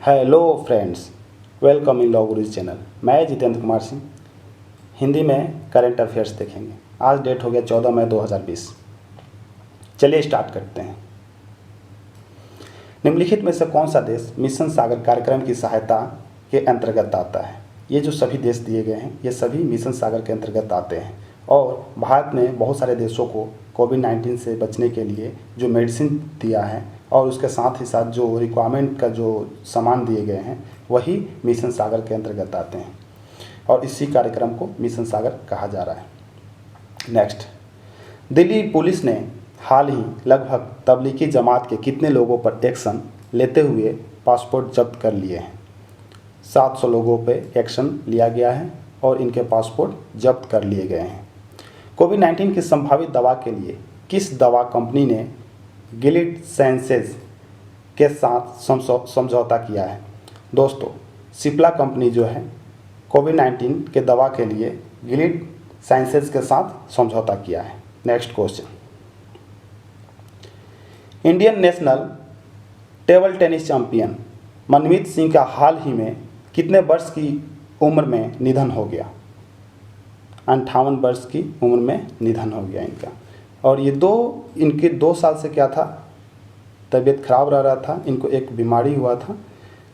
Hello friends, welcome in law gurus channel. मैं जितेंद्र कुमार सिंह हिंदी में current affairs देखेंगे। आज डेट हो गया 14 मई 2020। चलिए स्टार्ट करते हैं। निम्नलिखित में से कौन सा देश मिशन सागर कार्यक्रम की सहायता के अंतर्गत आता है? ये जो सभी देश दिए गए हैं ये सभी मिशन सागर के अंतर्गत आते हैं और भारत ने बहुत सारे देशों को कोविड-19 से बचने के लिए जो मेडिसिन दिया है और उसके साथ ही साथ जो रिक्वायरमेंट का जो सामान दिए गए हैं वही मिशन सागर के अंतर्गत आते हैं और इसी कार्यक्रम को मिशन सागर कहा जा रहा है। नेक्स्ट, दिल्ली पुलिस ने हाल ही लगभग तबलीगी जमात के कितने लोगों पर एक्शन लेते हुए पासपोर्ट जब्त कर लिए हैं? 700 लोगों पर एक्शन लिया गया है और इनके पासपोर्ट जब्त कर लिए गए हैं। कोविड-19 की संभावित दवा के लिए किस दवा कंपनी ने गिलीड साइंसेज के साथ समझौता किया है? दोस्तों, सिप्ला कंपनी जो है कोविड-19 के दवा के लिए गिलीड साइंसेज के साथ समझौता किया है। Next question, Indian national table tennis champion Manmeet Singh का हाल ही में कितने वर्ष की उम्र में निधन हो गया? 58 वर्ष की उम्र में निधन हो गया इनका। और ये इनके 2 साल से क्या था, तबीयत खराब रह रहा था। इनको एक बीमारी हुआ था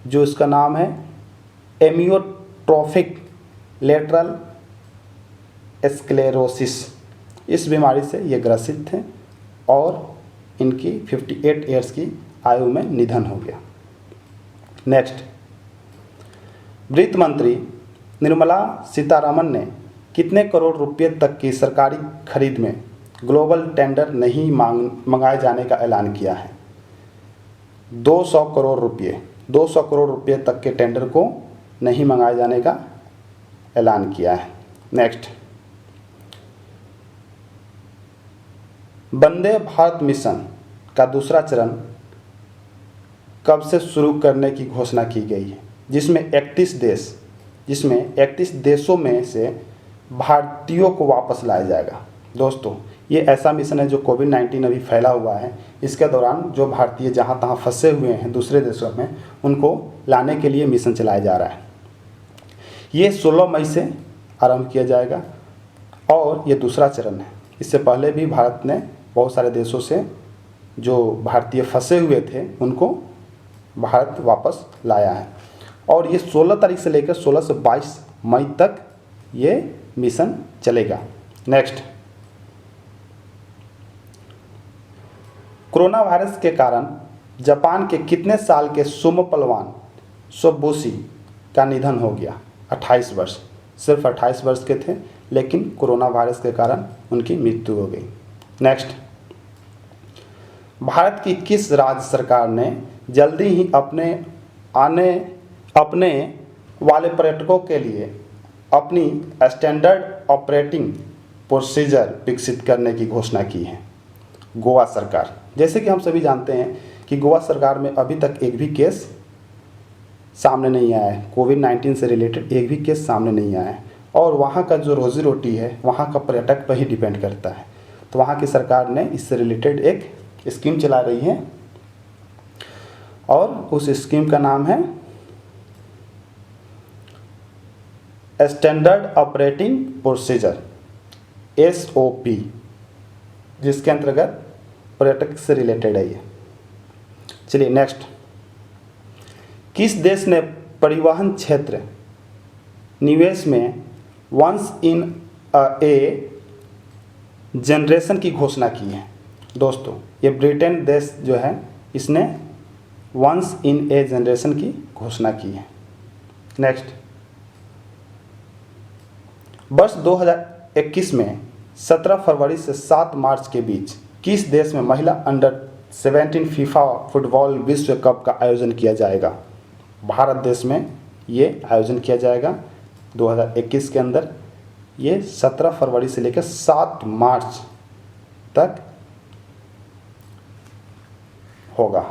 जो इसका नाम है एमियोट्रोफिक लेटरल स्क्लेरोसिस। इस बीमारी से ये ग्रसित थे और इनकी 58 ईयर्स की आयु में निधन हो गया। नेक्स्ट, वित्त मंत्री निर्मला सीतारमण ने कितने करोड़ रुपए तक की सरकारी खरीद में ग्लोबल टेंडर नहीं मंगाए जाने का ऐलान किया है? 200 करोड़ रुपये 200 करोड़ रुपये तक के टेंडर को नहीं मंगाए जाने का ऐलान किया है। नेक्स्ट, वंदे भारत मिशन का दूसरा चरण कब से शुरू करने की घोषणा की गई है, जिसमें 31 देशों में से भारतीयों को वापस लाया जाएगा? दोस्तों, ये ऐसा मिशन है जो कोविड-19 अभी फैला हुआ है, इसके दौरान जो भारतीय जहाँ तहाँ फंसे हुए हैं दूसरे देशों में, उनको लाने के लिए मिशन चलाया जा रहा है। ये 16 मई से आरंभ किया जाएगा और ये दूसरा चरण है। इससे पहले भी भारत ने बहुत सारे देशों से जो भारतीय फंसे हुए थे उनको भारत वापस लाया है और ये 16 तारीख से लेकर 16 से 22 मई तक ये मिशन चलेगा। नेक्स्ट, कोरोना वायरस के कारण जापान के कितने साल के सुमो पहलवान सोबुशी का निधन हो गया? 28 वर्ष। सिर्फ 28 वर्ष के थे, लेकिन कोरोना वायरस के कारण उनकी मृत्यु हो गई। नेक्स्ट, भारत की किस राज्य सरकार ने जल्दी ही अपने वाले पर्यटकों के लिए अपनी स्टैंडर्ड ऑपरेटिंग प्रोसीजर विकसित करने की घोषणा की है? गोवा सरकार। जैसे कि हम सभी जानते हैं कि गोवा सरकार में अभी तक एक भी केस सामने नहीं आया है, कोविड-19 से रिलेटेड एक भी केस सामने नहीं आया है और वहाँ का जो रोजी रोटी है वहाँ का पर्यटक पर ही डिपेंड करता है। तो वहाँ की सरकार ने इससे रिलेटेड एक स्कीम चला रही है और उस स्कीम का नाम है स्टैंडर्ड ऑपरेटिंग प्रोसीजर SOP, जिसके अंतर्गत पर्यटक से रिलेटेड है ये। चलिए नेक्स्ट, किस देश ने परिवहन क्षेत्र निवेश में वंस इन ए जनरेशन की घोषणा की है? दोस्तों, ये ब्रिटेन देश जो है इसने वंस इन ए जनरेशन की घोषणा की है। नेक्स्ट, वर्ष 2021 में 17 फरवरी से 7 मार्च के बीच किस देश में महिला अंडर-17 फीफा फुटबॉल विश्व कप का आयोजन किया जाएगा? भारत देश में ये आयोजन किया जाएगा 2021 के अंदर। ये 17 फरवरी से लेकर 7 मार्च तक होगा।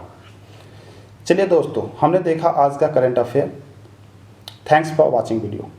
चलिए दोस्तों, हमने देखा आज का current affair. Thanks for watching video.